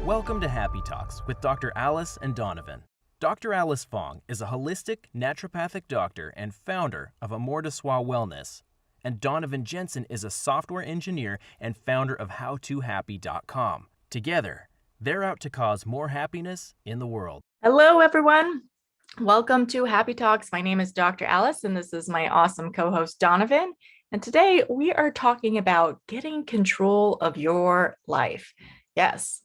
Welcome to Happy Talks with Dr. Alice and Donovan. Dr. Alice Fong is a holistic naturopathic doctor and founder of Amor de Soi Wellness. And Donovan Jensen is a software engineer and founder of HowToHappy.com. Together, they're out to cause more happiness in the world. Hello, everyone. Welcome to Happy Talks. My name is Dr. Alice, and this is my awesome co-host, Donovan. And today we are talking about getting control of your life. Yes.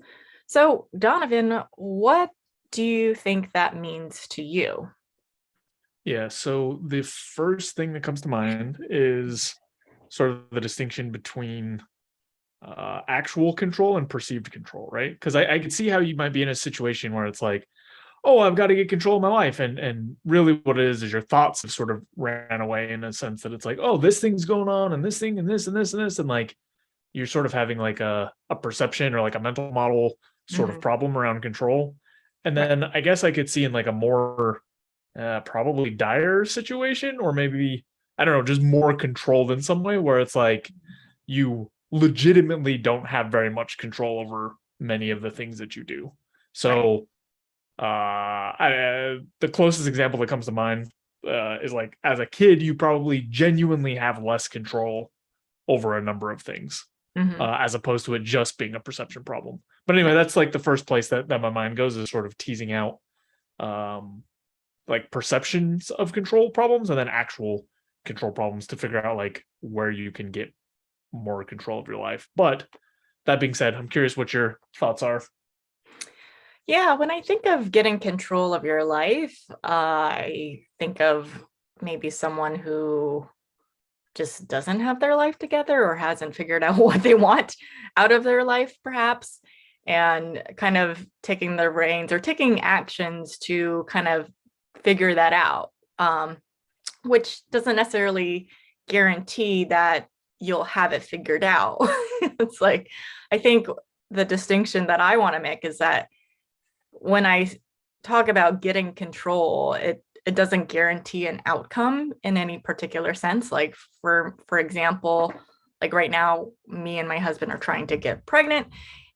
So, Donovan, what do you think that means to you? Yeah, so the first thing that comes to mind is sort of the distinction between actual control and perceived control, right? Because I could see how you might be in a situation where it's like, oh, I've got to get control of my life. And really what it is your thoughts have sort of ran away in a sense that it's like, oh, this thing's going on and this thing and this and this and this. And like you're sort of having like a perception or like a mental model sort of problem around control. And then I guess I could see in like a more probably dire situation, or maybe, I don't know, just more controlled in some way where it's like you legitimately don't have very much control over many of the things that you do. So the closest example that comes to mind is like as a kid, you probably genuinely have less control over a number of things. As opposed to it just being a perception problem. But anyway, that's like the first place that my mind goes, is sort of teasing out like perceptions of control problems and then actual control problems to figure out like where you can get more control of your life. But that being said, I'm curious what your thoughts are. Yeah, when I think of getting control of your life, I think of maybe someone who just doesn't have their life together or hasn't figured out what they want out of their life, perhaps, and kind of taking the reins or taking actions to kind of figure that out, which doesn't necessarily guarantee that you'll have it figured out. It's like, I think the distinction that I want to make is that when I talk about getting control, it doesn't guarantee an outcome in any particular sense. Like for example, like right now, me and my husband are trying to get pregnant,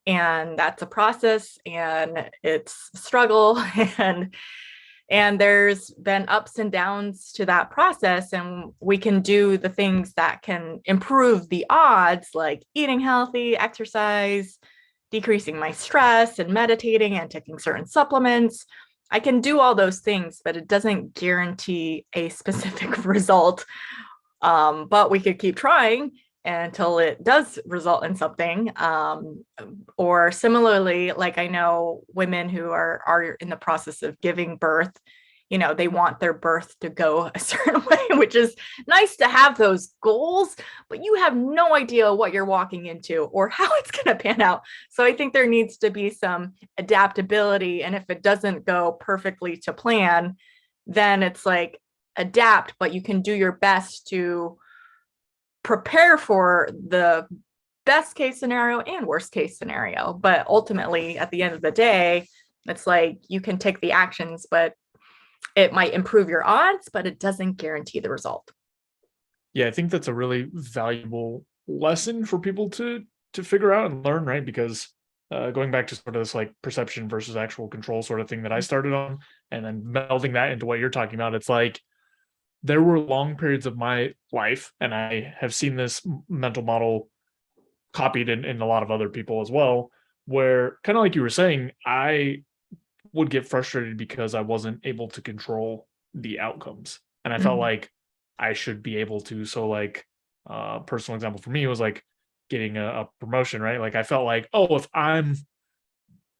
and that's a process and it's a struggle and there's been ups and downs to that process, and we can do the things that can improve the odds, like eating healthy, exercise, decreasing my stress, and meditating and taking certain supplements. I can do all those things, but it doesn't guarantee a specific result. But we could keep trying until it does result in something. Or similarly, like I know women who are in the process of giving birth, you know, they want their birth to go a certain way, which is nice to have those goals, but you have no idea what you're walking into or how it's going to pan out. So I think there needs to be some adaptability. And if it doesn't go perfectly to plan, then it's like adapt, but you can do your best to prepare for the best case scenario and worst case scenario. But ultimately, at the end of the day, it's like you can take the actions, but it might improve your odds, but it doesn't guarantee the result. Yeah, I think that's a really valuable lesson for people to figure out and learn, right? Because going back to sort of this like perception versus actual control sort of thing that I started on, and then melding that into what you're talking about, it's like there were long periods of my life, and I have seen this mental model copied in a lot of other people as well, where kind of like you were saying, I would get frustrated because I wasn't able to control the outcomes. And I felt like I should be able to. So like personal example for me was like getting a promotion, right? Like I felt like, oh, if I'm,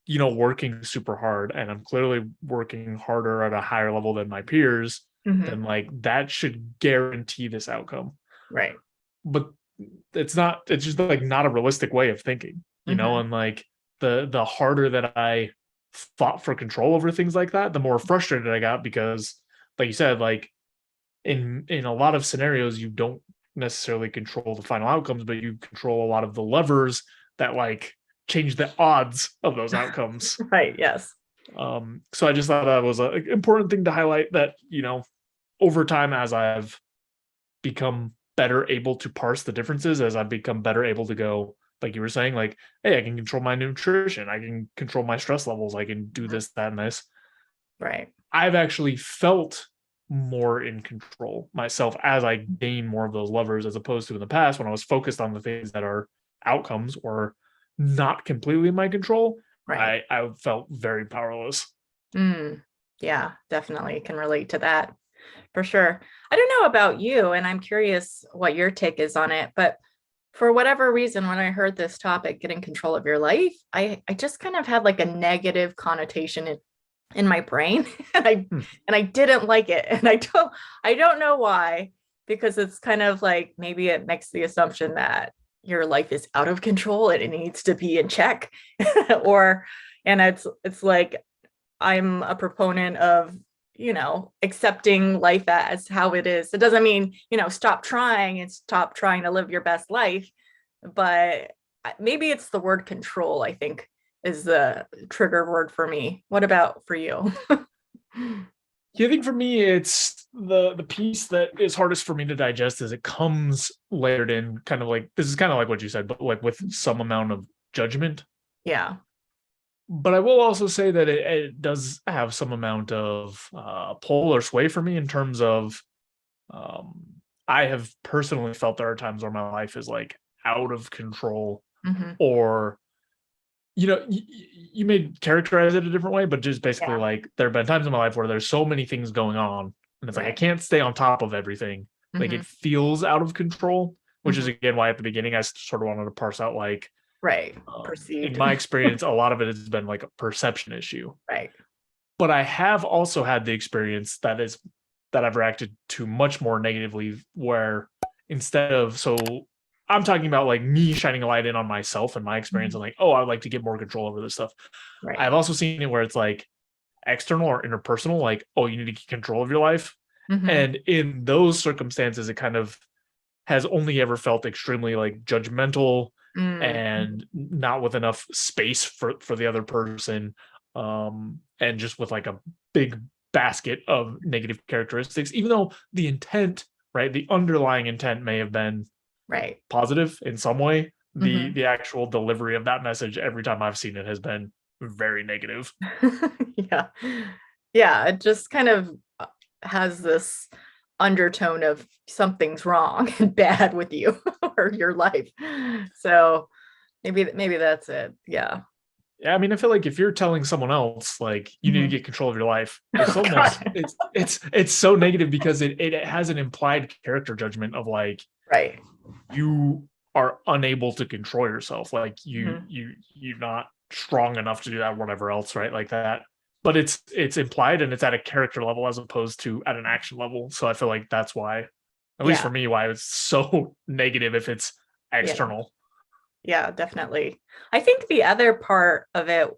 you know, working super hard and I'm clearly working harder at a higher level than my peers, then like that should guarantee this outcome. Right. But it's just like not a realistic way of thinking, you know, and like the harder that I fought for control over things like that, the more frustrated I got, because like you said, like in a lot of scenarios, you don't necessarily control the final outcomes, but you control a lot of the levers that like change the odds of those outcomes. Right. Yes. So I just thought that was an important thing to highlight, that, you know, over time, as I've become better able to parse the differences, as I've become better able to go, like you were saying, like, hey, I can control my nutrition, I can control my stress levels, I can do this, that, and this. Right. I've actually felt more in control myself as I gain more of those levers, as opposed to in the past when I was focused on the things that are outcomes or not completely in my control. Right. I felt very powerless. Yeah, definitely can relate to that for sure. I don't know about you, and I'm curious what your take is on it, but for whatever reason, when I heard this topic, getting control of your life, I just kind of had like a negative connotation in my brain. and I Hmm. and I didn't like it. And I don't know why, because it's kind of like maybe it makes the assumption that your life is out of control and it needs to be in check. or and it's like I'm a proponent of, accepting life as how it is. It doesn't mean, stop trying and stop trying to live your best life, but maybe it's the word control, I think, is the trigger word for me. What about for you? Yeah, I think for me, it's the piece that is hardest for me to digest is it comes layered in, kind of like, this is kind of like what you said, but like with some amount of judgment. Yeah. But I will also say that it does have some amount of pull or sway for me in terms of, um, I have personally felt there are times where my life is like out of control, Hmm. or you may characterize it a different way, but just basically Yeah. like there have been times in my life where there's so many things going on, and it's like I Right. can't stay on top of everything. Like Hmm. it feels out of control, which is Hmm. again why at the beginning I sort of wanted to parse out like, Right. in Perceived. my experience, a lot of it has been like a perception issue. Right. But I have also had the experience that I've reacted to much more negatively, where instead of, so I'm talking about like me shining a light in on myself and my experience Mhm. and like, oh, I'd like to get more control over this stuff. Right. I've also seen it where it's like external or interpersonal, like, oh, you need to get control of your life. Hmm. And in those circumstances, it kind of has only ever felt extremely like judgmental Mm. and not with enough space for the other person, and just with like a big basket of negative characteristics, even though the intent, right, the underlying intent may have been Right. positive in some way, the Hmm. the actual delivery of that message every time I've seen it has been very negative. Yeah. Yeah. It just kind of has this undertone of something's wrong and bad with you or your life. So maybe that's it. Yeah. Yeah, I mean, I feel like if you're telling someone else like you need to Mhm. get control of your life, it's Oh almost God. it's so negative because it has an implied character judgment of like Right. you are unable to control yourself, like Mhm. you're not strong enough to do that, whatever else, right? Like that. But it's implied and it's at a character level as opposed to at an action level. So I feel like that's why, at least Yeah. for me, why it's so negative if it's Yeah. external. Yeah, definitely. I think the other part of it,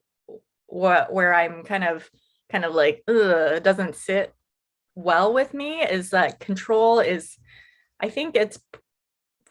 what where I'm kind of like, ugh, it doesn't sit well with me, is that control is, I think it's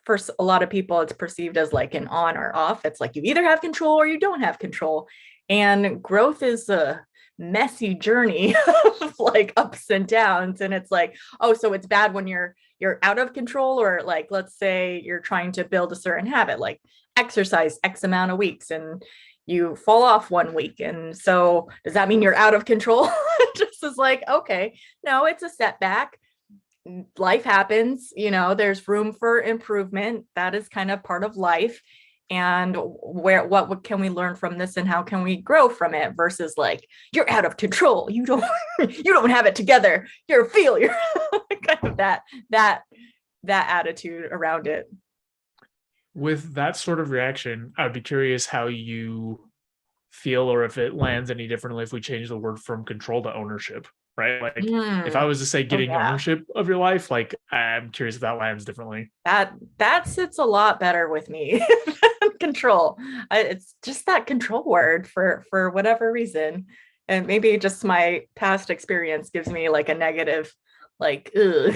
for a lot of people, it's perceived as like an on or off. It's like you either have control or you don't have control. And growth is a messy journey of like ups and downs. And it's like, oh, so it's bad when you're out of control, or like let's say you're trying to build a certain habit, like exercise X amount of weeks, and you fall off one week. And so does that mean you're out of control? Just as like, okay, no, it's a setback, life happens, there's room for improvement. That is kind of part of life. And what can we learn from this, and how can we grow from it, versus like you're out of control, you don't you don't have it together, you're a failure. Kind of that attitude around it. With that sort of reaction, I'd be curious how you feel, or if it lands any differently if we change the word from control to ownership, right? Like if I Mm. was to say Oh getting yeah, ownership of your life, like I'm curious if that lands differently. that sits a lot better with me than control. It's just that control word for whatever reason, and maybe just my past experience gives me like a negative, like ugh.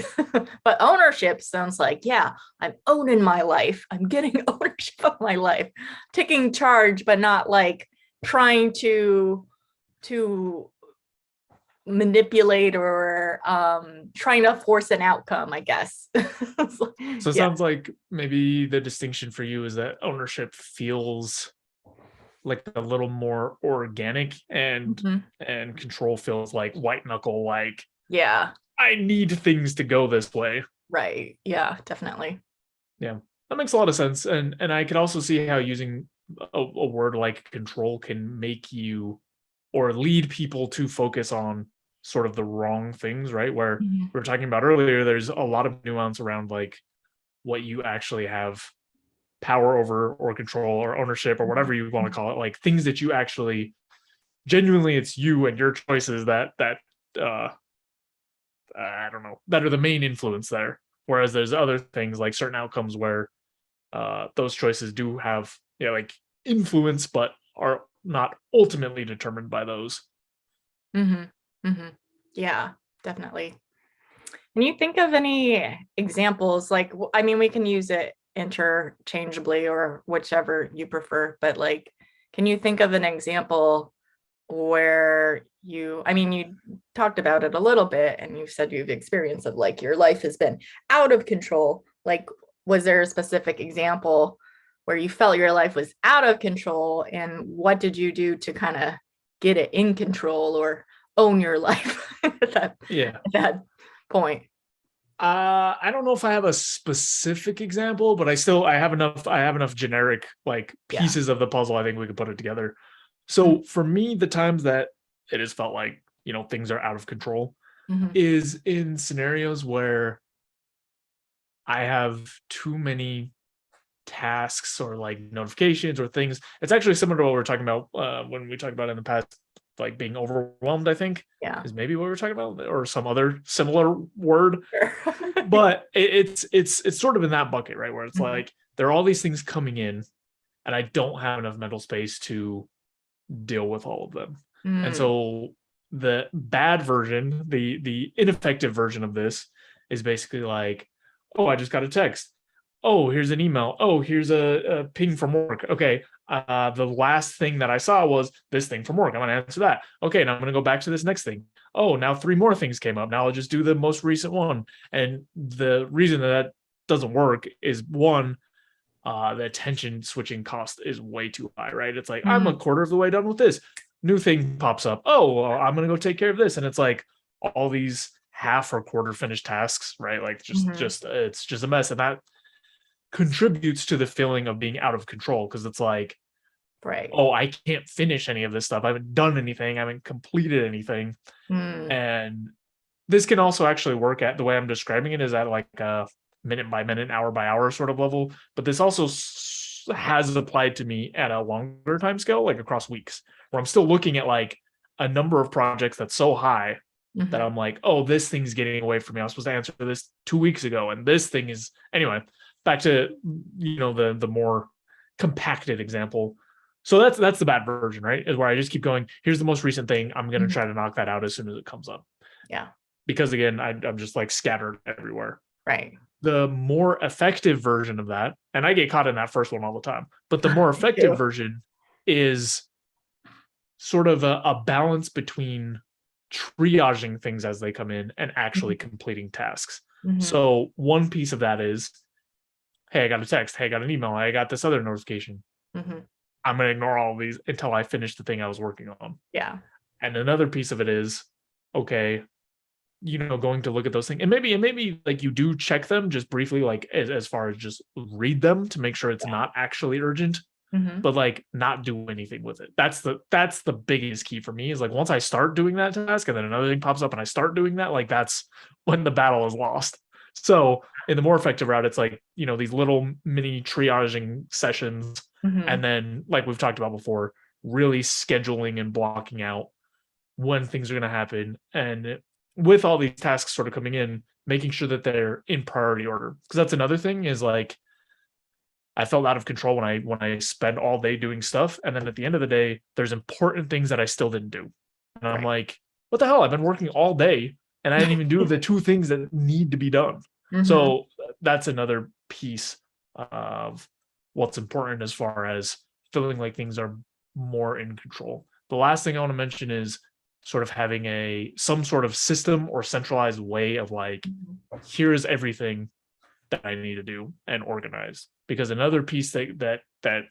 But ownership sounds like, yeah, I'm owning my life, I'm getting ownership of my life, taking charge, but not like trying to manipulate or trying to force an outcome, I guess. So it sounds like maybe the distinction for you is that ownership feels like a little more organic, and Mhm. and control feels like white knuckle, like Yeah, I need things to go this way. right. Yeah, definitely. Yeah, that makes a lot of sense, and I can also see how using a word like control can make you or lead people to focus on sort of the wrong things, right? Where Mhm. we were talking about earlier, there's a lot of nuance around like what you actually have power over or control or ownership or whatever you want to call it, like things that you actually genuinely it's you and your choices that uh I don't know, that are the main influence there. Whereas there's other things like certain outcomes where those choices do have, yeah, like influence, but are not ultimately determined by those. Mhm. Mhm. Yeah, definitely. Can you think of any examples? Like, I mean, we can use it interchangeably or whichever you prefer, but like, can you think of an example where I mean, you talked about it a little bit and you said you've experienced of like your life has been out of control. Like, was there a specific example where you felt your life was out of control and what did you do to kind of get it in control or own your life Yeah. at that point? I don't know if I have a specific example, but I have enough generic like Yeah. pieces of the puzzle. I think we could put it together. Mhm. So for me, the times that it has felt like, things are out of control Mhm. is in scenarios where I have too many tasks or like notifications or things. It's actually similar to what we were talking about when we talked about in the past, like being overwhelmed, I think Yeah. is maybe what we were talking about, or some other similar word. Sure. But it's sort of in that bucket, right? Where it's Mhm. like there are all these things coming in, and I don't have enough mental space to deal with all of them. And Mm. so the bad version, the ineffective version of this is basically like, oh, I just got a text. Oh, here's an email. Oh, here's a ping from work. Okay. The last thing that I saw was this thing from work. I'm gonna answer that. Okay, now I'm gonna go back to this next thing. Oh, now three more things came up. Now I'll just do the most recent one. And the reason that that doesn't work is one, the attention switching cost is way too high, right? It's like I'm a Mhm. quarter of the way done with this. New thing pops up. Oh, well, I'm gonna go take care of this, and it's like all these half or quarter finished tasks, right? Like Mhm. it's just a mess, and that contributes to the feeling of being out of control because it's like, Right. oh, I can't finish any of this stuff. I haven't done anything. I haven't completed anything, Mm. and this can also actually work at the way I'm describing it is at like a minute by minute, hour by hour sort of level. But this also has applied to me at a longer time scale, like across weeks, where I'm still looking at like a number of projects that's so high that Mhm. I'm like, oh, this thing's getting away from me. I was supposed to answer this 2 weeks ago, and this thing is anyway. Back to the more compacted example. So that's the bad version, right? Is where I just keep going. Here's the most recent thing. I'm gonna Mhm. try to knock that out as soon as it comes up Yeah. because again, I'm just like scattered everywhere. Right. The more effective version of that, and I get caught in that first one all the time, but the more Me effective too. version is sort of a balance between triaging things as they come in and Mhm. actually completing tasks. Mhm. So one piece of that is, hey, I got a text, hey, I got an email, I got this other notification. Mhm. I'm gonna ignore all of these until I finish the thing I was working on. Yeah. And another piece of it is, okay, going to look at those things. And maybe like you do check them just briefly, like as far as just read them to make sure it's Yeah. not actually urgent, Mhm. but like not do anything with it. That's the biggest key for me is like once I start doing that task and then another thing pops up and I start doing that, like that's when the battle is lost. So in the more effective route, it's like, these little mini triaging sessions. Mhm. And then like we've talked about before, really scheduling and blocking out when things are going to happen, and with all these tasks sort of coming in, making sure that they're in priority order, because that's another thing is like I felt out of control when I spend all day doing stuff, and then at the end of the day there's important things that I still didn't do, and I'm Right. like, what the hell, I've been working all day and I didn't even do the two things that need to be done. Mhm. So that's another piece of what's important as far as feeling like things are more in control. The last thing I want to mention is sort of having some sort of system or centralized way of like, here's everything that I need to do and organize. Because another piece that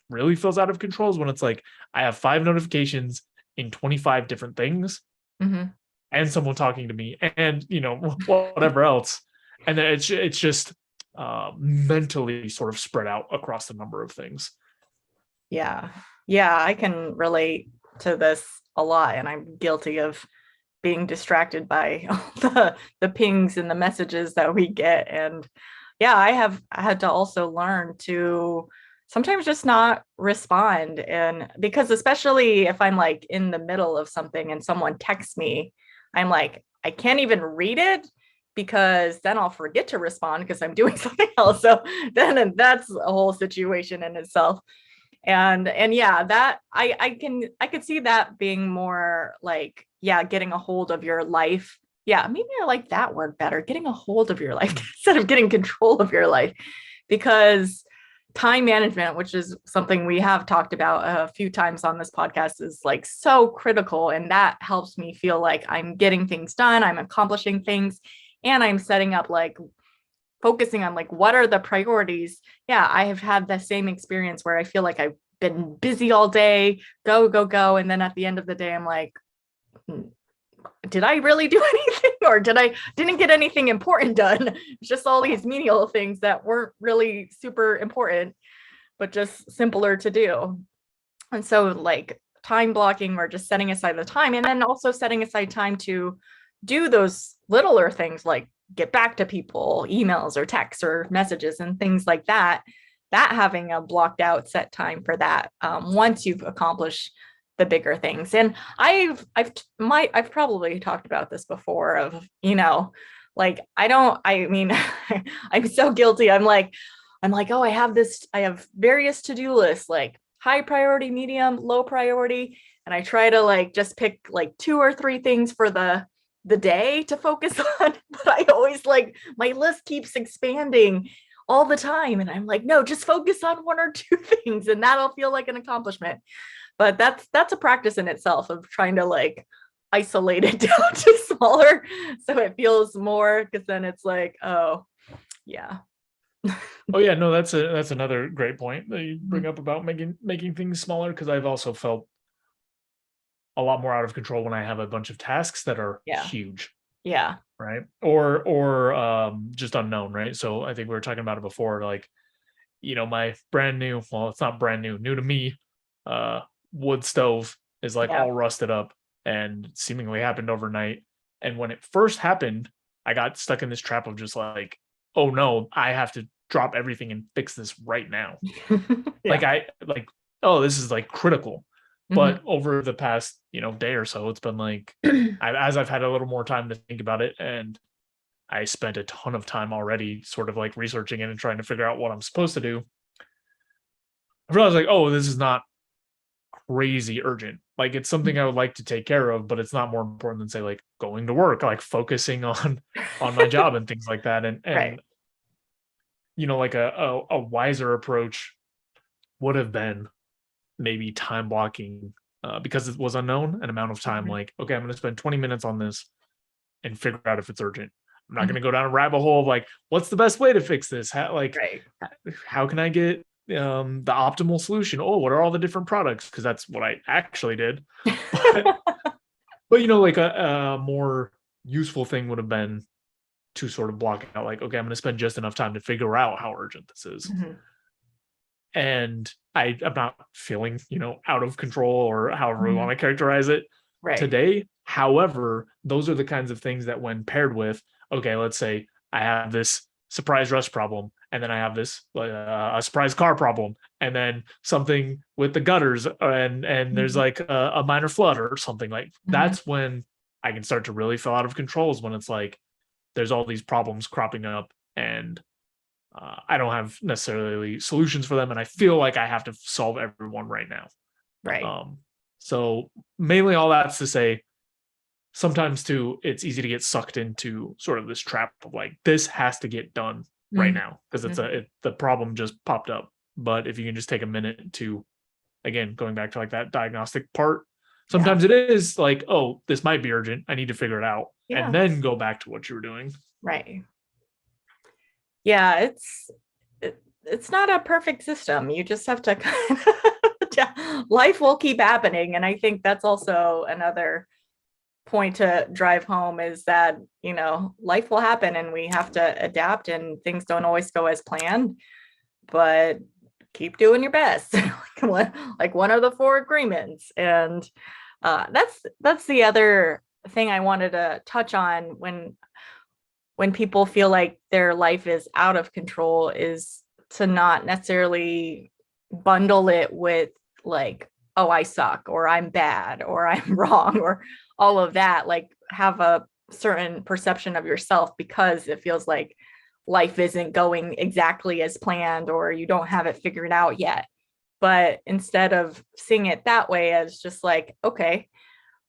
really feels out of control is when it's like I have 5 notifications in 25 different things Mhm. and someone talking to me and whatever else, and then it's just mentally sort of spread out across the number of things. Yeah. Yeah, I can relate to this a lot, and I'm guilty of being distracted by all the pings and the messages that we get. And yeah, I had to also learn to sometimes just not respond. And because especially if I'm like in the middle of something and someone texts me, I'm like, I can't even read it because then I'll forget to respond because I'm doing something else. So then that's a whole situation in itself. And yeah, that I could see that being more like, yeah, getting a hold of your life. Yeah, maybe I like that word better, getting a hold of your life instead of getting control of your life. Because time management, which is something we have talked about a few times on this podcast, is like so critical, and that helps me feel like I'm getting things done, I'm accomplishing things, and I'm setting up like focusing on like what are the priorities. Yeah, I have had the same experience where I feel like I've been busy all day, go, and then at the end of the day I'm like, did I really do anything, or didn't get anything important done? It's just all these menial things that weren't really super important but just simpler to do. And so like time blocking or just setting aside the time, and then also setting aside time to do those littler things like get back to people, emails or texts or messages and things like that, that having a blocked out set time for that, once you've accomplished the bigger things. And I've probably talked about this before of, like, I mean, I'm so guilty. I'm like, oh, I have various to-do lists, like high priority, medium, low priority. And I try to like just pick like 2 or 3 things for the day to focus on, but I always like my list keeps expanding all the time, and I'm like, no, just focus on 1 or 2 things and that'll feel like an accomplishment. But that's a practice in itself of trying to like isolate it down to smaller so it feels more, because then it's like, oh yeah. Oh yeah, no, that's another great point that you bring up about making things smaller, because I've also felt a lot more out of control when I have a bunch of tasks that are huge. Yeah. Right. Or just unknown, right? So I think we were talking about it before, like, my brand new, well, it's not brand new to me, wood stove is like all rusted up and seemingly happened overnight. And when it first happened, I got stuck in this trap of just like, oh no, I have to drop everything and fix this right now. Oh, this is like critical. But over the past, day or so, it's been like, as I've had a little more time to think about it, and I spent a ton of time already sort of like researching it and trying to figure out what I'm supposed to do, I realized like, oh, this is not crazy urgent. Like, it's something I would like to take care of, but it's not more important than, say, like going to work, like focusing on my job and things like that. And Right. like a wiser approach would have been maybe time blocking, because it was unknown, an amount of time, like, okay, I'm going to spend 20 minutes on this and figure out if it's urgent. I'm not going to go down a rabbit hole of like, what's the best way to fix this? How can I get the optimal solution? Oh, what are all the different products? Because that's what I actually did. But like a more useful thing would have been to sort of block out, like, okay, I'm going to spend just enough time to figure out how urgent this is. And I'm not feeling, out of control, or however we want to characterize it today. However, those are the kinds of things that, when paired with, okay, let's say I have this surprise rush problem, and then I have this a surprise car problem, and then something with the gutters, and there's like a minor flood or something, like that's when I can start to really feel out of control, is when it's like there's all these problems cropping up, and I don't have necessarily solutions for them, and I feel like I have to solve everyone right now. Right. So mainly all that's to say, sometimes too, it's easy to get sucked into sort of this trap of like, this has to get done right now because the problem just popped up. But if you can just take a minute to, again, going back to like that diagnostic part, Sometimes it is like, oh, this might be urgent. I need to figure it out. Yeah. And then go back to what you were doing. Right. Yeah, it's not a perfect system. You just have to life will keep happening. And I think that's also another point to drive home is that, life will happen and we have to adapt and things don't always go as planned, but keep doing your best. Like one of the 4 agreements. And that's the other thing I wanted to touch on when people feel like their life is out of control, is to not necessarily bundle it with like, oh, I suck, or I'm bad, or I'm wrong, or all of that. Like have a certain perception of yourself because it feels like life isn't going exactly as planned or you don't have it figured out yet. But instead of seeing it that way as just like, okay,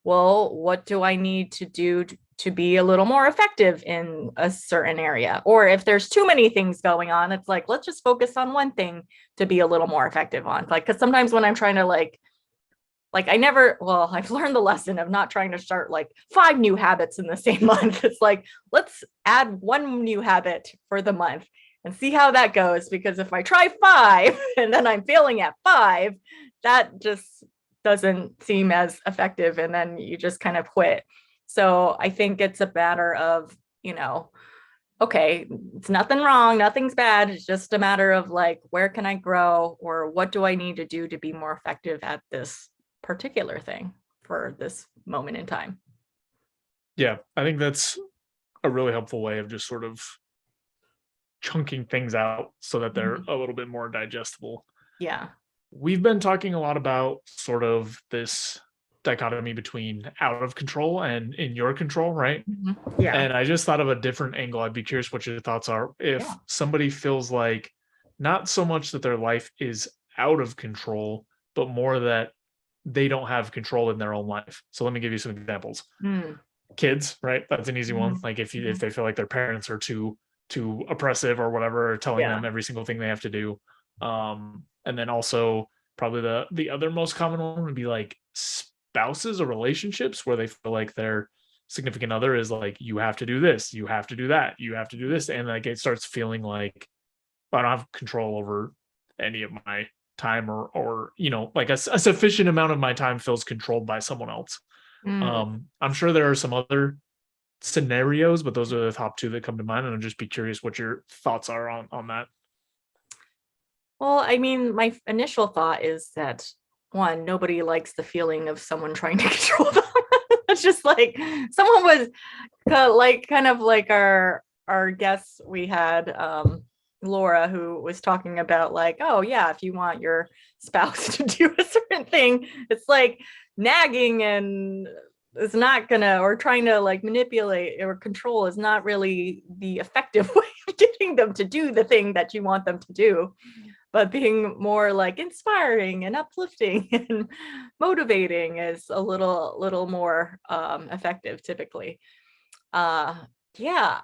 well, what do I need to do to be a little more effective in a certain area? Or if there's too many things going on, it's like, let's just focus on one thing to be a little more effective on. Like, because sometimes when I'm trying to I've learned the lesson of not trying to start like 5 new habits in the same month. It's like, let's add 1 new habit for the month and see how that goes. Because if I try 5 and then I'm failing at 5, that just doesn't seem as effective. And then you just kind of quit. So I think it's a matter of, okay, it's nothing wrong, nothing's bad. It's just a matter of like, where can I grow, or what do I need to do to be more effective at this particular thing for this moment in time? Yeah, I think that's a really helpful way of just sort of chunking things out so that they're a little bit more digestible. Yeah. We've been talking a lot about sort of this dichotomy between out of control and in your control, right? Yeah. And I just thought of a different angle. I'd be curious what your thoughts are. If somebody feels like not so much that their life is out of control, but more that they don't have control in their own life. So let me give you some examples. Kids, right? That's an easy one. Like if they feel like their parents are too oppressive or whatever, or telling them every single thing they have to do. And then also probably the other most common one would be like spouses or relationships where they feel like their significant other is like, you have to do this, you have to do that, you have to do this. And like it starts feeling like I don't have control over any of my time, or like a sufficient amount of my time feels controlled by someone else. I'm sure there are some other scenarios, but those are the top 2 that come to mind, and I'll just be curious what your thoughts are on that. Well, I mean, my initial thought is that 1, nobody likes the feeling of someone trying to control them. It's just like someone was kind of like our guests we had, Laura, who was talking about like, oh yeah, if you want your spouse to do a certain thing, it's like nagging and it's not gonna, or trying to like manipulate or control is not really the effective way of getting them to do the thing that you want them to do. But being more like inspiring and uplifting and motivating is a little more effective typically. Yeah,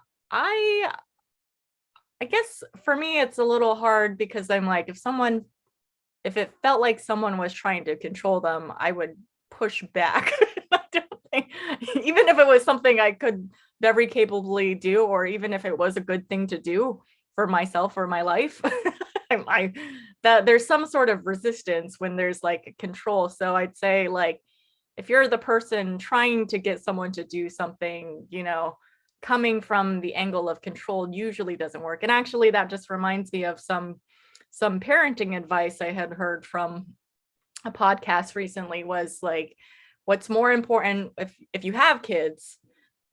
I guess for me it's a little hard because I'm like, if it felt like someone was trying to control them, I would push back. I don't think, even if it was something I could very capably do, or even if it was a good thing to do for myself or my life, that there's some sort of resistance when there's like control. So I'd say like, if you're the person trying to get someone to do something, coming from the angle of control usually doesn't work. And actually that just reminds me of some parenting advice I had heard from a podcast recently, was like, what's more important if you have kids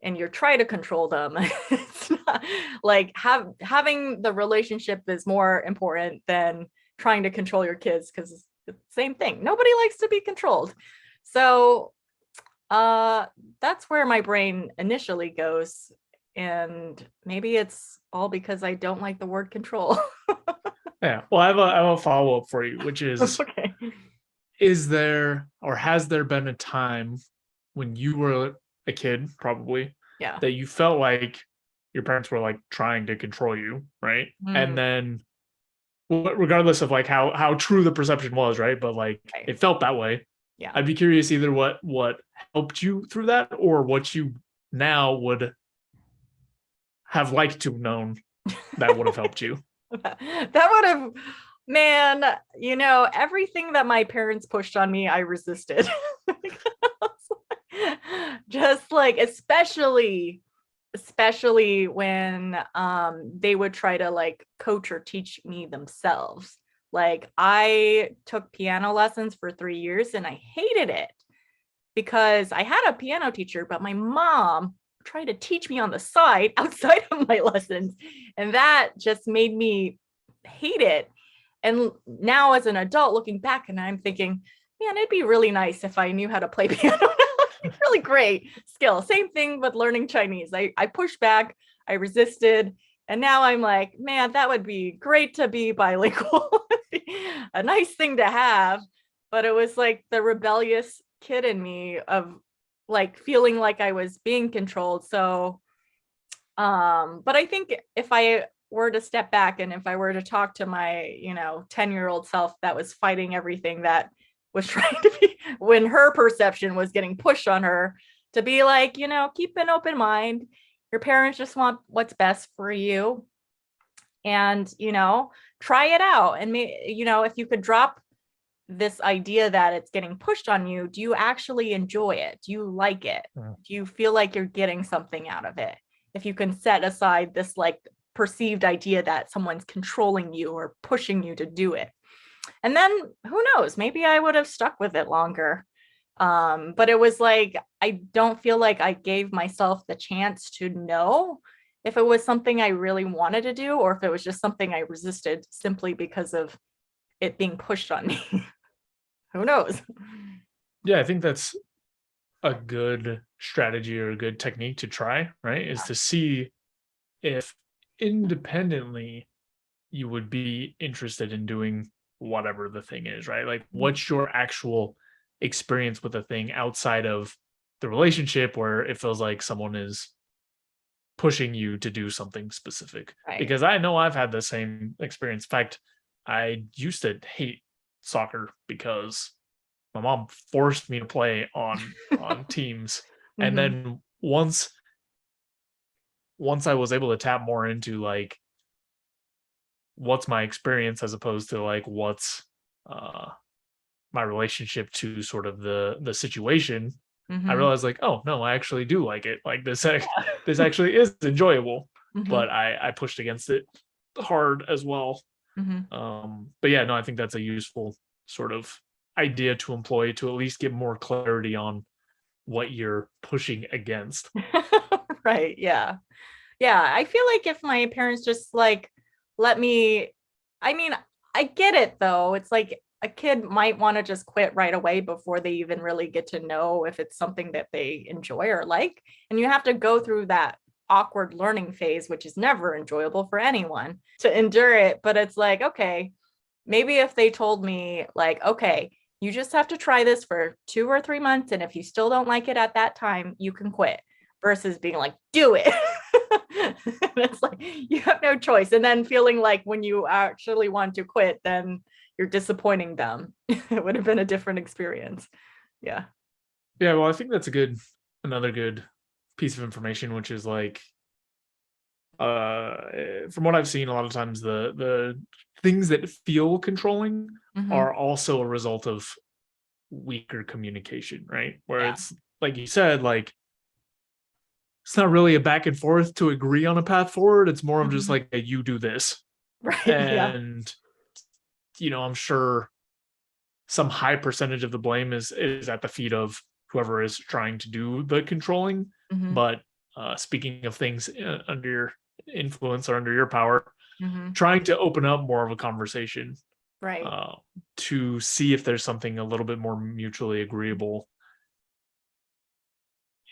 and you're trying to control them, it's not like having the relationship is more important than trying to control your kids, because it's the same thing. Nobody likes to be controlled. So that's where my brain initially goes. And maybe it's all because I don't like the word control. Yeah. Well, I have a follow-up for you, which is, okay. Is there, or has there been a time when you were a kid, probably, that you felt like your parents were like trying to control you, right? And then regardless of like how true the perception was, right? But like it felt that way. Yeah. I'd be curious either what helped you through that or what you now would have liked to have known that would have helped you. That would have, man, everything that my parents pushed on me, I resisted. Just like, especially when they would try to like coach or teach me themselves. Like, I took piano lessons for 3 years and I hated it because I had a piano teacher, but my mom tried to teach me on the side outside of my lessons. And that just made me hate it. And now as an adult looking back, and I'm thinking, man, it'd be really nice if I knew how to play piano. Really great skill. Same thing with learning Chinese. I pushed back, I resisted, and now I'm like, man, that would be great to be bilingual. A nice thing to have. But it was like the rebellious kid in me of like feeling like I was being controlled. So but I think if I were to step back and if I were to talk to my 10-year-old self that was fighting everything that was trying to be, when her perception was getting pushed on her, to be like, keep an open mind. Your parents just want what's best for you, and try it out. And if you could drop this idea that it's getting pushed on you, do you actually enjoy it? Do you like it? Do you feel like you're getting something out of it? If you can set aside this like perceived idea that someone's controlling you or pushing you to do it. And then who knows, maybe I would have stuck with it longer. But it was like, I don't feel like I gave myself the chance to know if it was something I really wanted to do, or if it was just something I resisted simply because of it being pushed on me. Who knows? Yeah, I think that's a good strategy or a good technique to try, right? Is to see if independently you would be interested in doing whatever the thing is, right? Like, what's your actual experience with a thing outside of the relationship where it feels like someone is pushing you to do something specific? Right. Because I know I've had the same experience. In fact, I used to hate soccer because my mom forced me to play on teams. And then once I was able to tap more into like what's my experience as opposed to like what's my relationship to sort of the situation, I realized like, oh no, I actually do like it. Like this this actually is enjoyable. But I pushed against it hard as well. But yeah, no, I think that's a useful sort of idea to employ to at least get more clarity on what you're pushing against. Right. Yeah. Yeah. I feel like if my parents just like let me, I mean, I get it though. It's like a kid might want to just quit right away before they even really get to know if it's something that they enjoy or like. And you have to go through that awkward learning phase, which is never enjoyable for anyone to endure it. But it's like, okay, maybe if they told me like, okay, you just have to try this for 2 or 3 months. And if you still don't like it at that time, you can quit, versus being like, do it. It's like, you have no choice. And then feeling like when you actually want to quit, then you're disappointing them. It would have been a different experience. Yeah. Yeah, well, I think that's another good piece of information, which is like, from what I've seen, a lot of times the things that feel controlling are also a result of weaker communication, right? Where it's like you said, like it's not really a back and forth to agree on a path forward. It's more of just like a, you do this. Right. And I'm sure some high percentage of the blame is at the feet of whoever is trying to do the controlling. But speaking of things under your influence or under your power, trying to open up more of a conversation, right, to see if there's something a little bit more mutually agreeable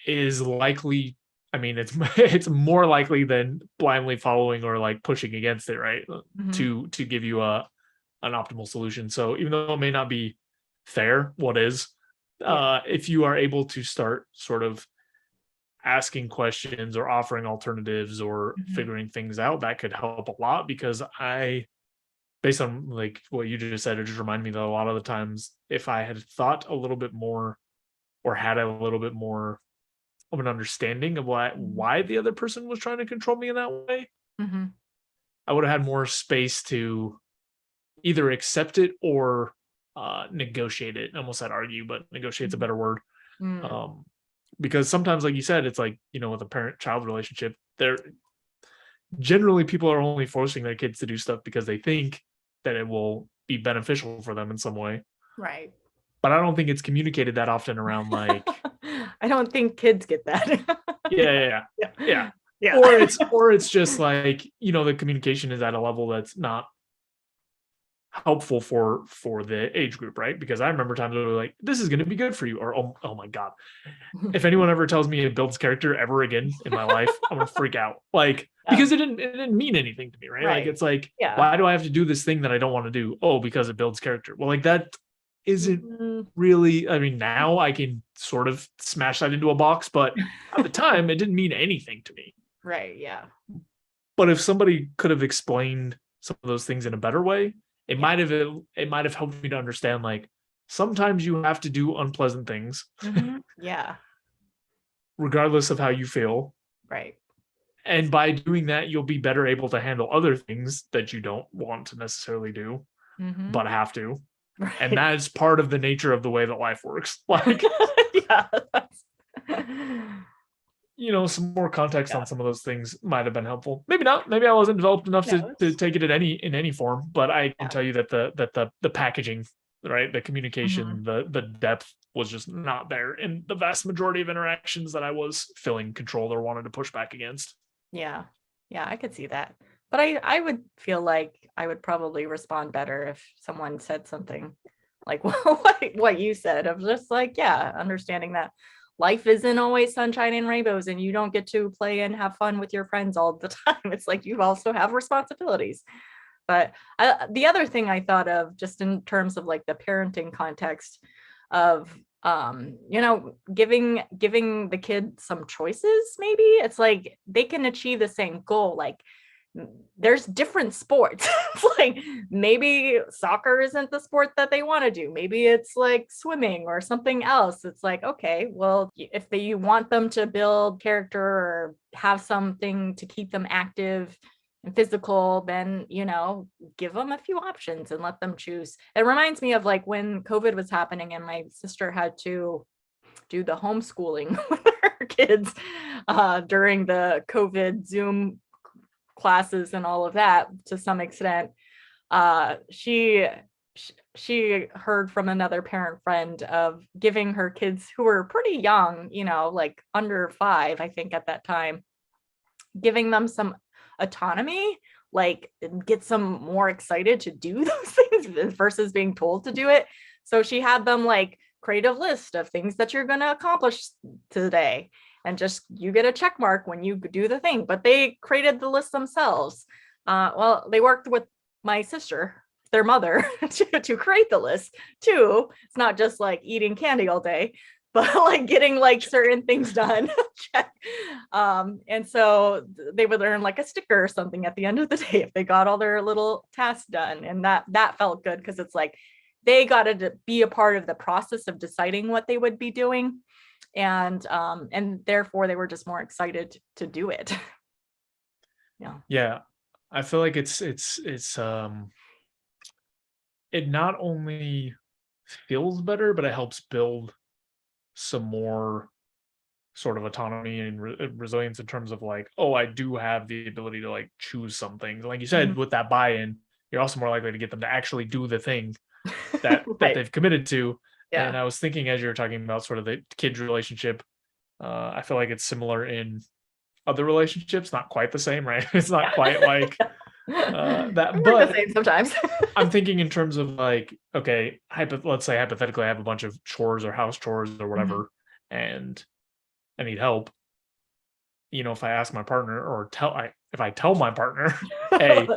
is likely. I mean, it's more likely than blindly following or like pushing against it, right? To give you an optimal solution. So even though it may not be fair, what is, if you are able to start sort of asking questions or offering alternatives or figuring things out, that could help a lot. Because I based on like what you just said, it just reminded me that a lot of the times, if I had thought a little bit more or had a little bit more of an understanding of why the other person was trying to control me in that way, Mm-hmm. I would have had more space to either accept it or negotiate it. I almost said argue, but negotiate's a better word. Mm. Because sometimes, like you said, it's like, with a parent-child relationship, they're generally people are only forcing their kids to do stuff because they think that it will be beneficial for them in some way. Right. But I don't think it's communicated that often around like, I don't think kids get that. yeah. Yeah. Or it's just like, the communication is at a level that's not helpful for the age group, right? Because I remember times where they're like, this is going to be good for you, or oh my god, if anyone ever tells me it builds character ever again in my life, I'm gonna freak out. Like, because it didn't mean anything to me, right? Like, it's like, Yeah. why do I have to do this thing that I don't want to do? Oh, because it builds character. Well, like, that isn't Mhm. really, I mean, now I can sort of smash that into a box, but at the time it didn't mean anything to me. Right. Yeah. But if somebody could have explained some of those things in a better way, it might have helped me to understand, like, sometimes you have to do unpleasant things, Mhm. Yeah. regardless of how you feel. Right. And by doing that, you'll be better able to handle other things that you don't want to necessarily do, Mhm. but have to. And Right. that is part of the nature of the way that life works. Like, Yeah. some more context Yeah. on some of those things might have been helpful. Maybe not. Maybe I wasn't developed enough No, to it's take it in any form. But I can yeah. tell you that the packaging, right, the communication, Mhm. the depth was just not there in the vast majority of interactions that I was feeling controlled or wanted to push back against. Yeah. Yeah, I could see that. But I would feel like I would probably respond better if someone said something like what you said, of just like, yeah, understanding that life isn't always sunshine and rainbows and you don't get to play and have fun with your friends all the time. It's like you also have responsibilities. But the other thing I thought of, just in terms of like the parenting context of giving the kid some choices, maybe it's like they can achieve the same goal. Like there's different sports. It's like maybe soccer isn't the sport that they want to do. Maybe it's like swimming or something else. It's like, okay, well, if you want them to build character or have something to keep them active and physical, then give them a few options and let them choose. It reminds me of like when COVID was happening and my sister had to do the homeschooling with her kids during the COVID Zoom classes and all of that. To some extent, she heard from another parent friend of giving her kids who were pretty young, like under 5, I think at that time, giving them some autonomy, like get some more excited to do those things versus being told to do it. So she had them like create a list of things that you're going to accomplish today, and just you get a check mark when you do the thing. But they created the list themselves. Well, they worked with my sister, their mother, to create the list too. It's not just like eating candy all day, but like getting like certain things done. Check. And so they would earn like a sticker or something at the end of the day if they got all their little tasks done. And that felt good, because it's like they got to be a part of the process of deciding what they would be doing. And therefore they were just more excited to do it. Yeah. I feel like it not only feels better, but it helps build some more sort of autonomy and resilience in terms of like, oh, I do have the ability to like choose some things. Like you said, with that buy-in, you're also more likely to get them to actually do the thing that Right. they've committed to. Yeah. And I was thinking, as you were talking about sort of the kids relationship, I feel like it's similar in other relationships, not quite the same, right? It's not quite like that, They work the but same sometimes. I'm thinking in terms of like, okay, let's say hypothetically I have a bunch of chores or house chores or whatever, and I need help. If I ask my partner, or if I tell my partner, hey,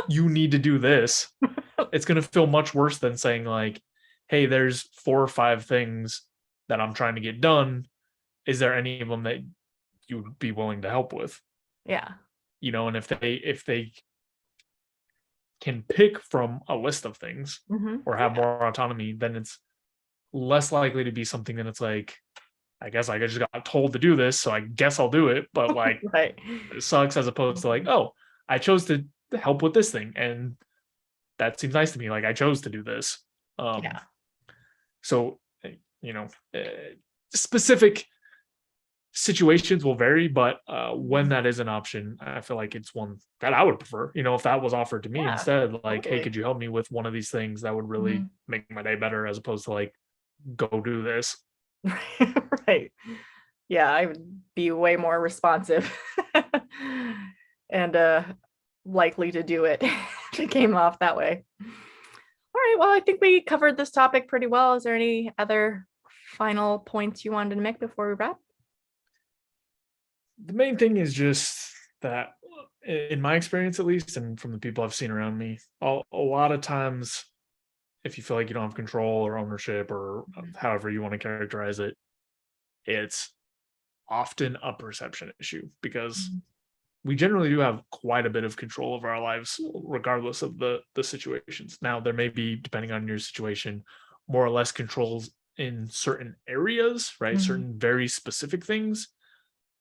you need to do this, it's going to feel much worse than saying like, hey, there's 4 or 5 things that I'm trying to get done. Is there any of them that you would be willing to help with? Yeah. And if they can pick from a list of things or have Yeah. more autonomy, then it's less likely to be something that it's like, I guess I just got told to do this, so I guess I'll do it. But like, Right. it sucks, as opposed to like, Mhm. oh, I chose to help with this thing, and that seems nice to me. Like I chose to do this. Um, Yeah. so you know, specific situations will vary, but when Mhm. that is an option, I feel like it's one that I would prefer. If that was offered to me Yeah, instead, like, hey, totally. could you help me with one of these things? That would really Mhm. make my day better, as opposed to like, go do this. Right. Yeah, I would be way more responsive and, likely to do it if it came off that way. Alright, well, I think we covered this topic pretty well. Is there any other final points you wanted to make before we wrap? The main thing is just that, in my experience at least, and from the people I've seen around me, a lot of times, if you feel like you don't have control or ownership, or Mhm. however you want to characterize it, it's often a perception issue, because Mhm. we generally do have quite a bit of control of our lives, regardless of the situations. Now, there may be, depending on your situation, more or less controls in certain areas, right? Mhm. Certain very specific things.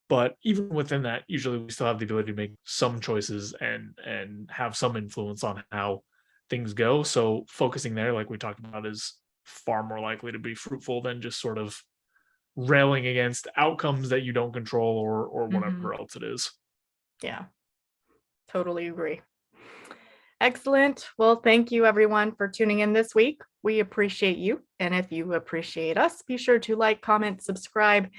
But even within that, usually we still have the ability to make some choices and have some influence on how things go. So focusing there, like we talked about, is far more likely to be fruitful than just sort of railing against outcomes that you don't control, or Mhm. whatever else it is. Yeah, totally agree. Excellent. Well, thank you everyone for tuning in this week. We appreciate you. And if you appreciate us, be sure to like, comment, subscribe,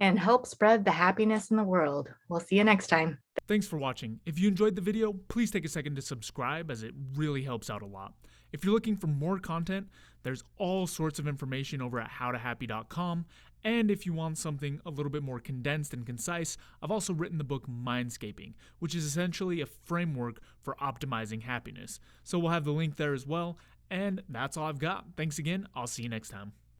and help spread the happiness in the world. We'll see you next time. Thanks for watching. If you enjoyed the video, please take a second to subscribe, as it really helps out a lot. If you're looking for more content, there's all sorts of information over at howtohappy.com. And if you want something a little bit more condensed and concise, I've also written the book Mindscaping, which is essentially a framework for optimizing happiness. So we'll have the link there as well. And that's all I've got. Thanks again. I'll see you next time.